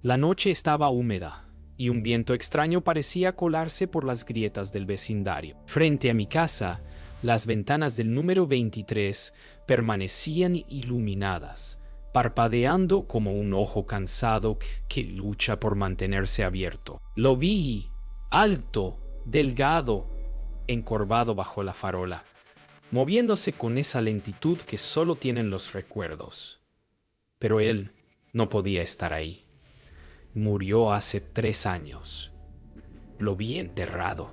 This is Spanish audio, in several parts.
La noche estaba húmeda, y un viento extraño parecía colarse por las grietas del vecindario. Frente a mi casa, las ventanas del número 23 permanecían iluminadas, parpadeando como un ojo cansado que lucha por mantenerse abierto. Lo vi, alto, delgado, encorvado bajo la farola, moviéndose con esa lentitud que solo tienen los recuerdos. Pero él no podía estar ahí. Murió hace 3 años. Lo vi enterrado.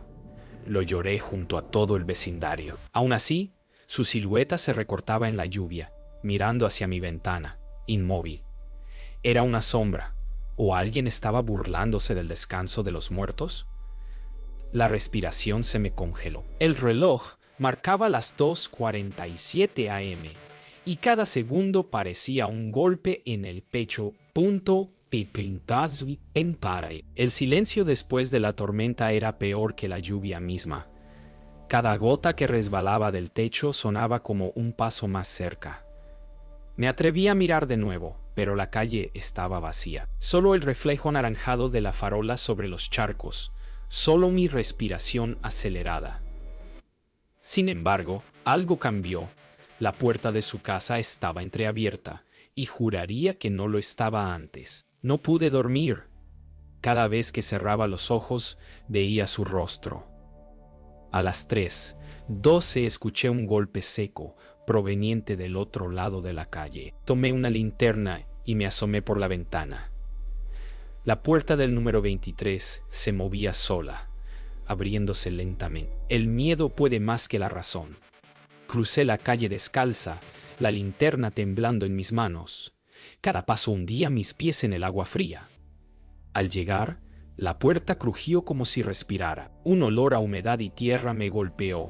Lo lloré junto a todo el vecindario. Aún así, su silueta se recortaba en la lluvia, mirando hacia mi ventana, inmóvil. ¿Era una sombra? ¿O alguien estaba burlándose del descanso de los muertos? La respiración se me congeló. El reloj marcaba las 2:47 a.m. y cada segundo parecía un golpe en el pecho. El silencio después de la tormenta era peor que la lluvia misma. Cada gota que resbalaba del techo sonaba como un paso más cerca. Me atreví a mirar de nuevo, pero la calle estaba vacía. Solo el reflejo anaranjado de la farola sobre los charcos, solo mi respiración acelerada. Sin embargo, algo cambió. La puerta de su casa estaba entreabierta, y juraría que no lo estaba antes. No pude dormir. Cada vez que cerraba los ojos, veía su rostro. A las 3:12 escuché un golpe seco, proveniente del otro lado de la calle. Tomé una linterna y me asomé por la ventana. La puerta del número 23 se movía sola, abriéndose lentamente. El miedo puede más que la razón. Crucé la calle descalza, la linterna temblando en mis manos. Cada paso hundía mis pies en el agua fría. Al llegar, la puerta crujió como si respirara. Un olor a humedad y tierra me golpeó.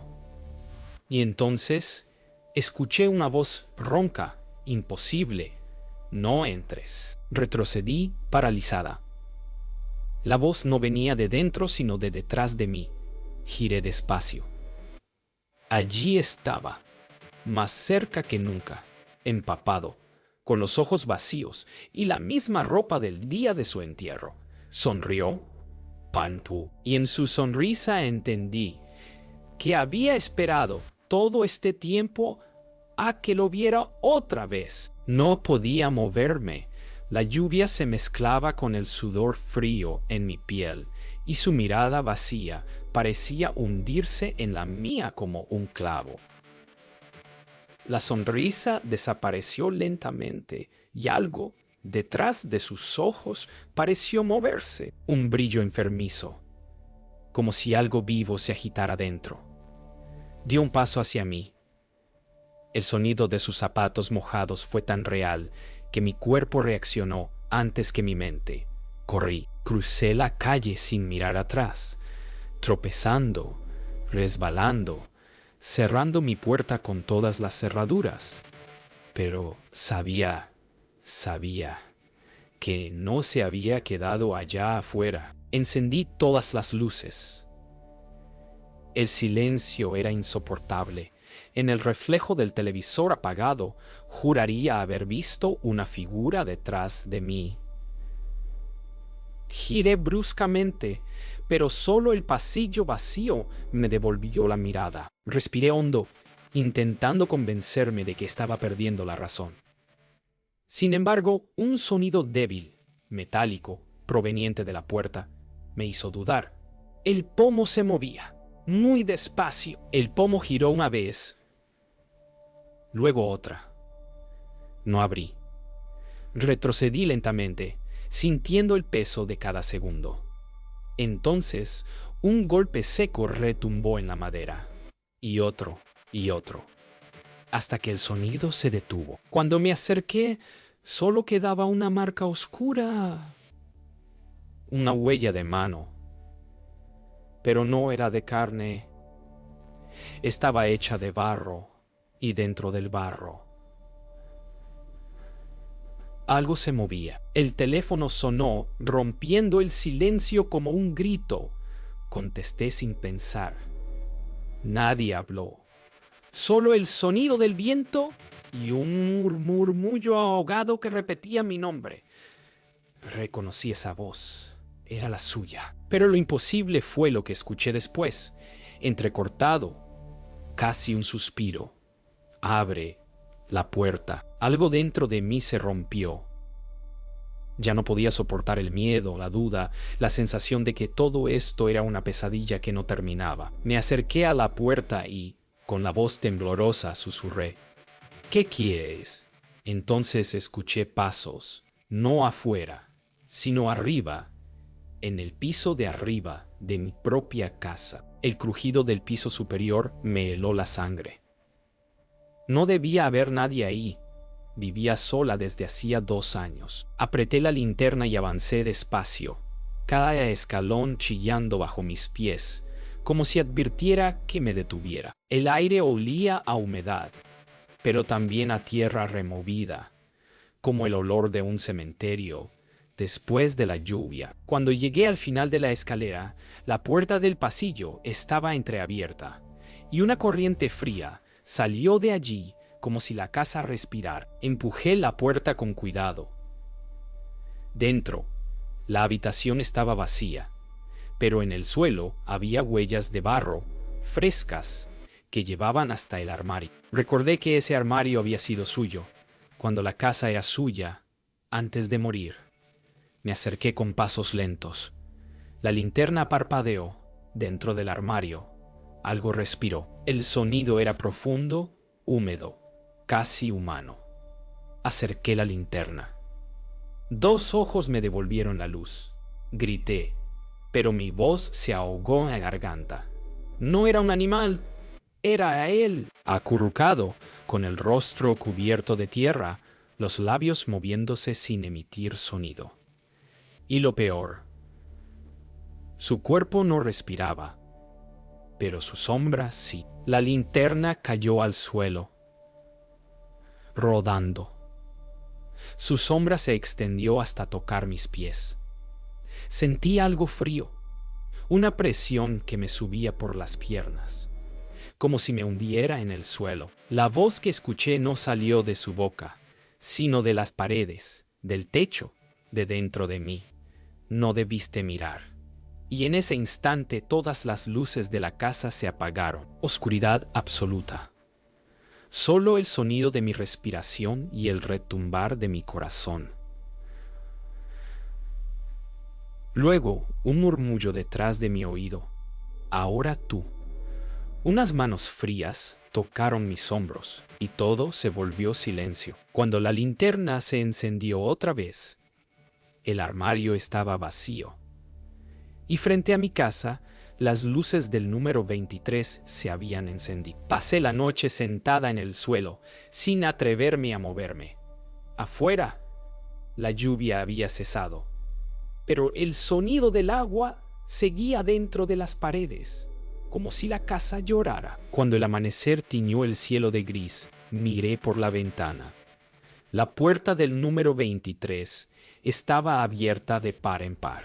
Y entonces escuché una voz ronca, imposible. No entres. Retrocedí, paralizada. La voz no venía de dentro, sino de detrás de mí. Giré despacio. Allí estaba, más cerca que nunca, empapado, con los ojos vacíos y la misma ropa del día de su entierro. Sonrió, Panpu, y en su sonrisa entendí que había esperado todo este tiempo a que lo viera otra vez. No podía moverme. La lluvia se mezclaba con el sudor frío en mi piel, y su mirada vacía parecía hundirse en la mía como un clavo. La sonrisa desapareció lentamente y algo detrás de sus ojos pareció moverse, un brillo enfermizo, como si algo vivo se agitara dentro. Dio un paso hacia mí. El sonido de sus zapatos mojados fue tan real que mi cuerpo reaccionó antes que mi mente. Corrí, crucé la calle sin mirar atrás, tropezando, resbalando, cerrando mi puerta con todas las cerraduras. Pero sabía que no se había quedado allá afuera. Encendí todas las luces. El silencio era insoportable. En el reflejo del televisor apagado, juraría haber visto una figura detrás de mí. Giré bruscamente, pero solo el pasillo vacío me devolvió la mirada. Respiré hondo, intentando convencerme de que estaba perdiendo la razón. Sin embargo, un sonido débil, metálico, proveniente de la puerta, me hizo dudar. El pomo se movía, muy despacio. El pomo giró una vez, luego otra. No abrí. Retrocedí lentamente, sintiendo el peso de cada segundo. Entonces, un golpe seco retumbó en la madera, y otro, hasta que el sonido se detuvo. Cuando me acerqué, solo quedaba una marca oscura, una huella de mano. Pero no era de carne. Estaba hecha de barro, y dentro del barro algo se movía. El teléfono sonó, rompiendo el silencio como un grito. Contesté sin pensar. Nadie habló. Solo el sonido del viento y un murmullo ahogado que repetía mi nombre. Reconocí esa voz. Era la suya. Pero lo imposible fue lo que escuché después, entrecortado, casi un suspiro. Abre la puerta. Algo dentro de mí se rompió. Ya no podía soportar el miedo, la duda, la sensación de que todo esto era una pesadilla que no terminaba. Me acerqué a la puerta y, con la voz temblorosa, susurré: ¿Qué quieres? Entonces escuché pasos, no afuera, sino arriba, en el piso de arriba de mi propia casa. El crujido del piso superior me heló la sangre. No debía haber nadie ahí. Vivía sola desde hacía 2 años. Apreté la linterna y avancé despacio, cada escalón chillando bajo mis pies, como si advirtiera que me detuviera. El aire olía a humedad, pero también a tierra removida, como el olor de un cementerio después de la lluvia. Cuando llegué al final de la escalera, la puerta del pasillo estaba entreabierta, y una corriente fría salió de allí como si la casa respirara. Empujé la puerta con cuidado. Dentro, la habitación estaba vacía, pero en el suelo había huellas de barro, frescas, que llevaban hasta el armario. Recordé que ese armario había sido suyo, cuando la casa era suya, antes de morir. Me acerqué con pasos lentos. La linterna parpadeó dentro del armario. Algo respiró. El sonido era profundo, húmedo, casi humano. Acerqué la linterna. 2 ojos me devolvieron la luz. Grité, pero mi voz se ahogó en la garganta. No era un animal, era él, acurrucado, con el rostro cubierto de tierra, los labios moviéndose sin emitir sonido. Y lo peor, su cuerpo no respiraba, pero su sombra sí. La linterna cayó al suelo, rodando. Su sombra se extendió hasta tocar mis pies. Sentí algo frío, una presión que me subía por las piernas, como si me hundiera en el suelo. La voz que escuché no salió de su boca, sino de las paredes, del techo, de dentro de mí. No debiste mirar. Y en ese instante todas las luces de la casa se apagaron. Oscuridad absoluta. Solo el sonido de mi respiración y el retumbar de mi corazón. Luego, un murmullo detrás de mi oído. Ahora tú. Unas manos frías tocaron mis hombros y todo se volvió silencio. Cuando la linterna se encendió otra vez, el armario estaba vacío. Y frente a mi casa, las luces del número 23 se habían encendido. Pasé la noche sentada en el suelo, sin atreverme a moverme. Afuera, la lluvia había cesado, pero el sonido del agua seguía dentro de las paredes, como si la casa llorara. Cuando el amanecer tiñó el cielo de gris, miré por la ventana. La puerta del número 23 estaba abierta de par en par.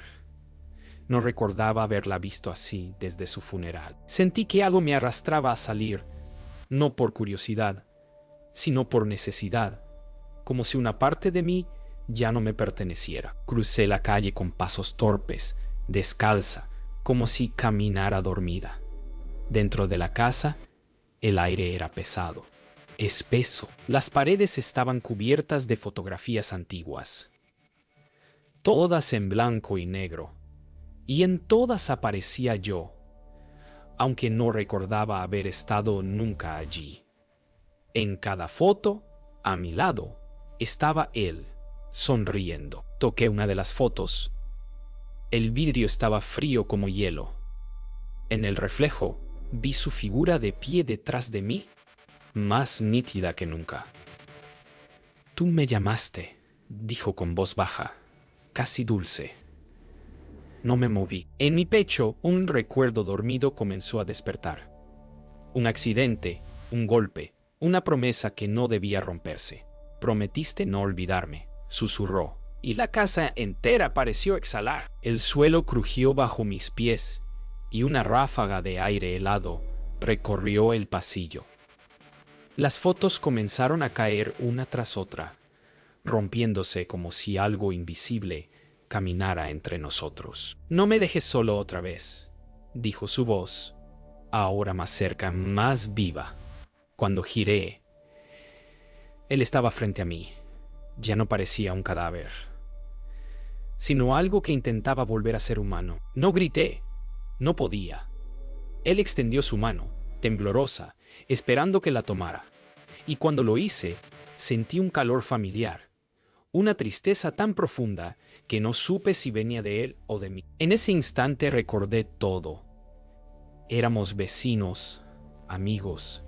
No recordaba haberla visto así desde su funeral. Sentí que algo me arrastraba a salir, no por curiosidad, sino por necesidad, como si una parte de mí ya no me perteneciera. Crucé la calle con pasos torpes, descalza, como si caminara dormida. Dentro de la casa, el aire era pesado, espeso. Las paredes estaban cubiertas de fotografías antiguas, todas en blanco y negro. Y en todas aparecía yo, aunque no recordaba haber estado nunca allí. En cada foto, a mi lado, estaba él, sonriendo. Toqué una de las fotos. El vidrio estaba frío como hielo. En el reflejo, vi su figura de pie detrás de mí, más nítida que nunca. «Tú me llamaste», dijo con voz baja, casi dulce. No me moví. En mi pecho, un recuerdo dormido comenzó a despertar. Un accidente, un golpe, una promesa que no debía romperse. «Prometiste no olvidarme», susurró, y la casa entera pareció exhalar. El suelo crujió bajo mis pies, y una ráfaga de aire helado recorrió el pasillo. Las fotos comenzaron a caer una tras otra, rompiéndose como si algo invisible caminara entre nosotros. «No me dejes solo otra vez», dijo su voz, ahora más cerca, más viva. Cuando giré, él estaba frente a mí. Ya no parecía un cadáver, sino algo que intentaba volver a ser humano. No grité, no podía. Él extendió su mano, temblorosa, esperando que la tomara. Y cuando lo hice, sentí un calor familiar, una tristeza tan profunda que no supe si venía de él o de mí. En ese instante recordé todo. Éramos vecinos, amigos.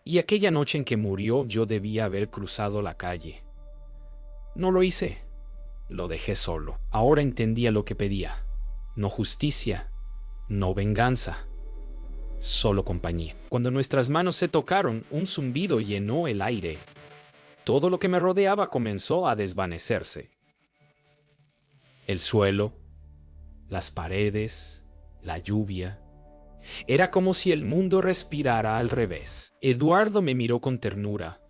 Y aquella noche en que murió yo debía haber cruzado la calle. No lo hice. Lo dejé solo. Ahora entendía lo que pedía. No justicia, no venganza, solo compañía. Cuando nuestras manos se tocaron, un zumbido llenó el aire. Todo lo que me rodeaba comenzó a desvanecerse. El suelo, las paredes, la lluvia. Era como si el mundo respirara al revés. Eduardo me miró con ternura,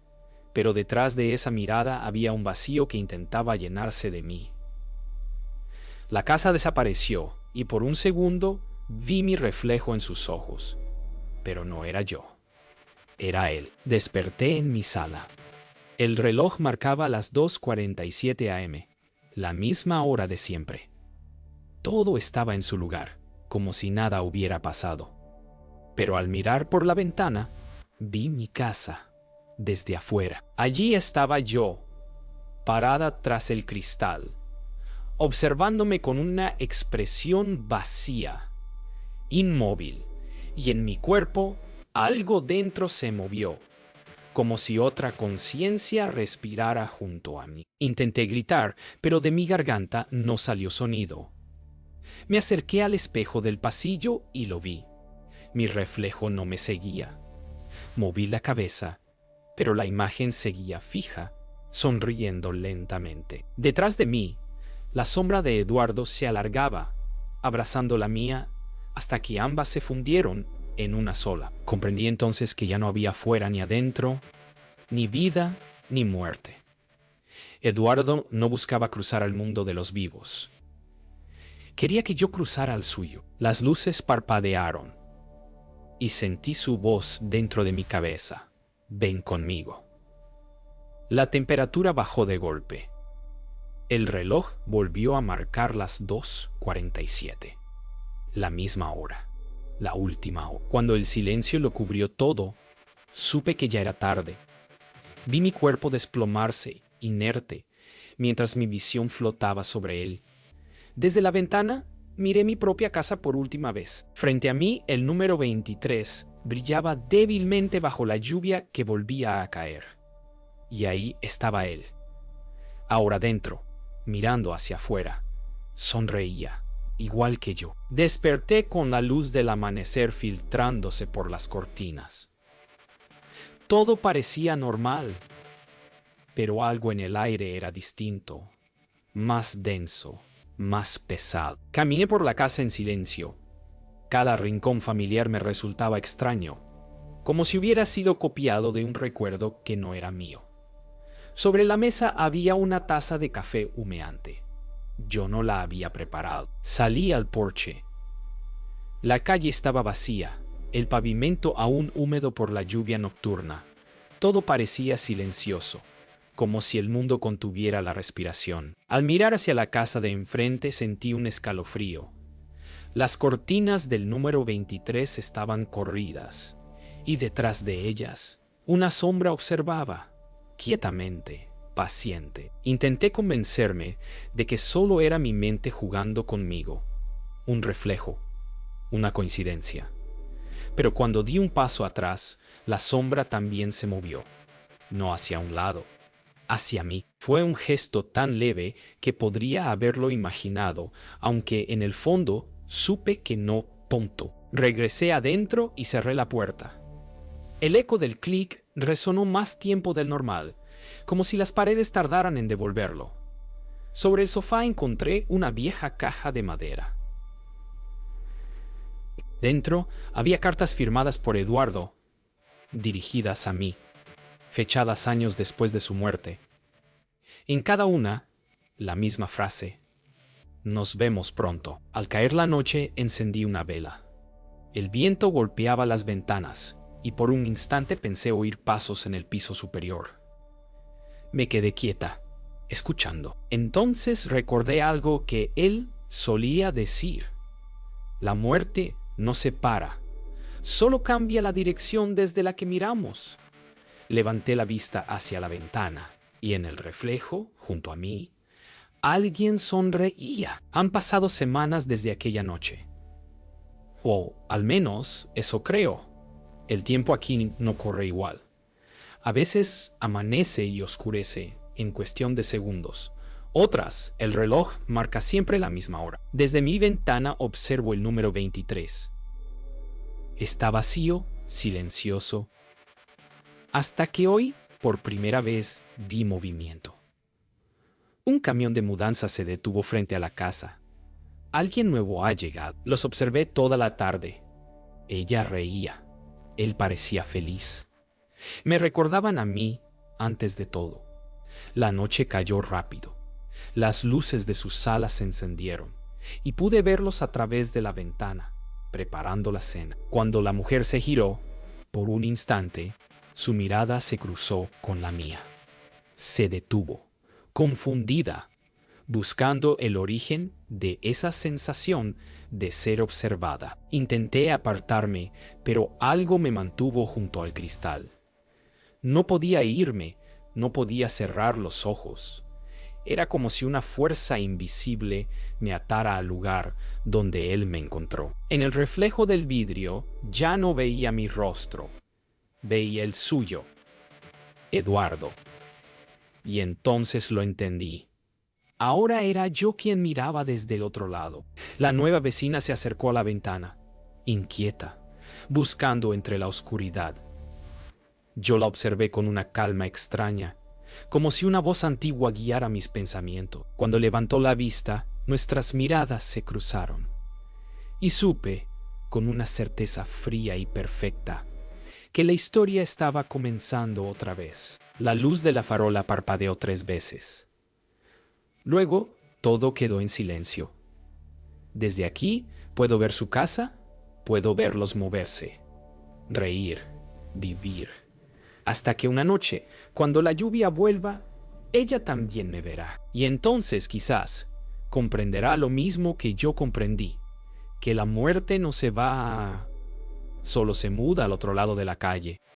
pero detrás de esa mirada había un vacío que intentaba llenarse de mí. La casa desapareció y por un segundo vi mi reflejo en sus ojos, pero no era yo, era él. Desperté en mi sala. El reloj marcaba las 2:47 a.m., la misma hora de siempre. Todo estaba en su lugar, como si nada hubiera pasado. Pero al mirar por la ventana, vi mi casa desde afuera. Allí estaba yo, parada tras el cristal, observándome con una expresión vacía, inmóvil, y en mi cuerpo algo dentro se movió, como si otra conciencia respirara junto a mí. Intenté gritar, pero de mi garganta no salió sonido. Me acerqué al espejo del pasillo y lo vi. Mi reflejo no me seguía. Moví la cabeza, pero la imagen seguía fija, sonriendo lentamente. Detrás de mí, la sombra de Eduardo se alargaba, abrazando la mía, hasta que ambas se fundieron en una sola. Comprendí entonces que ya no había fuera ni adentro, ni vida ni muerte. Eduardo no buscaba cruzar al mundo de los vivos. Quería que yo cruzara al suyo. Las luces parpadearon y sentí su voz dentro de mi cabeza. Ven conmigo. La temperatura bajó de golpe. El reloj volvió a marcar las 2:47. La misma hora. La última hora. Cuando el silencio lo cubrió todo, supe que ya era tarde. Vi mi cuerpo desplomarse, inerte, mientras mi visión flotaba sobre él. Desde la ventana, miré mi propia casa por última vez. Frente a mí, el número 23 brillaba débilmente bajo la lluvia que volvía a caer. Y ahí estaba él. Ahora dentro, mirando hacia afuera, sonreía, igual que yo. Desperté con la luz del amanecer filtrándose por las cortinas. Todo parecía normal, pero algo en el aire era distinto, más denso, más pesado. Caminé por la casa en silencio. Cada rincón familiar me resultaba extraño, como si hubiera sido copiado de un recuerdo que no era mío. Sobre la mesa había una taza de café humeante. Yo no la había preparado. Salí al porche. La calle estaba vacía, el pavimento aún húmedo por la lluvia nocturna. Todo parecía silencioso, como si el mundo contuviera la respiración. Al mirar hacia la casa de enfrente sentí un escalofrío. Las cortinas del número 23 estaban corridas, y detrás de ellas, una sombra observaba, quietamente, paciente. Intenté convencerme de que solo era mi mente jugando conmigo, un reflejo, una coincidencia. Pero cuando di un paso atrás, la sombra también se movió, no hacia un lado, hacia mí. Fue un gesto tan leve que podría haberlo imaginado, aunque en el fondo supe que no. Tonto. Regresé adentro y cerré la puerta. El eco del clic resonó más tiempo del normal, como si las paredes tardaran en devolverlo. Sobre el sofá encontré una vieja caja de madera. Dentro había cartas firmadas por Eduardo, dirigidas a mí, fechadas años después de su muerte. En cada una, la misma frase: Nos vemos pronto. Al caer la noche, encendí una vela. El viento golpeaba las ventanas, y por un instante pensé oír pasos en el piso superior. Me quedé quieta, escuchando. Entonces recordé algo que él solía decir. La muerte no se para, solo cambia la dirección desde la que miramos. Levanté la vista hacia la ventana, y en el reflejo, junto a mí, alguien sonreía. Han pasado semanas desde aquella noche. O al menos eso creo. El tiempo aquí no corre igual. A veces amanece y oscurece en cuestión de segundos. Otras, el reloj marca siempre la misma hora. Desde mi ventana observo el número 23. Está vacío, silencioso, hasta que hoy, por primera vez, vi movimiento. Un camión de mudanza se detuvo frente a la casa. Alguien nuevo ha llegado. Los observé toda la tarde. Ella reía. Él parecía feliz. Me recordaban a mí antes de todo. La noche cayó rápido. Las luces de su sala se encendieron y pude verlos a través de la ventana, preparando la cena. Cuando la mujer se giró, por un instante, su mirada se cruzó con la mía. Se detuvo, confundida, buscando el origen de esa sensación de ser observada. Intenté apartarme, pero algo me mantuvo junto al cristal. No podía irme, no podía cerrar los ojos. Era como si una fuerza invisible me atara al lugar donde él me encontró. En el reflejo del vidrio ya no veía mi rostro, veía el suyo, Eduardo. Y entonces lo entendí. Ahora era yo quien miraba desde el otro lado. La nueva vecina se acercó a la ventana, inquieta, buscando entre la oscuridad. Yo la observé con una calma extraña, como si una voz antigua guiara mis pensamientos. Cuando levantó la vista, nuestras miradas se cruzaron. Y supe, con una certeza fría y perfecta, que la historia estaba comenzando otra vez. La luz de la farola parpadeó 3 veces. Luego, todo quedó en silencio. Desde aquí, puedo ver su casa, puedo verlos moverse, reír, vivir. Hasta que una noche, cuando la lluvia vuelva, ella también me verá. Y entonces, quizás, comprenderá lo mismo que yo comprendí, que la muerte no se va, solo se muda al otro lado de la calle.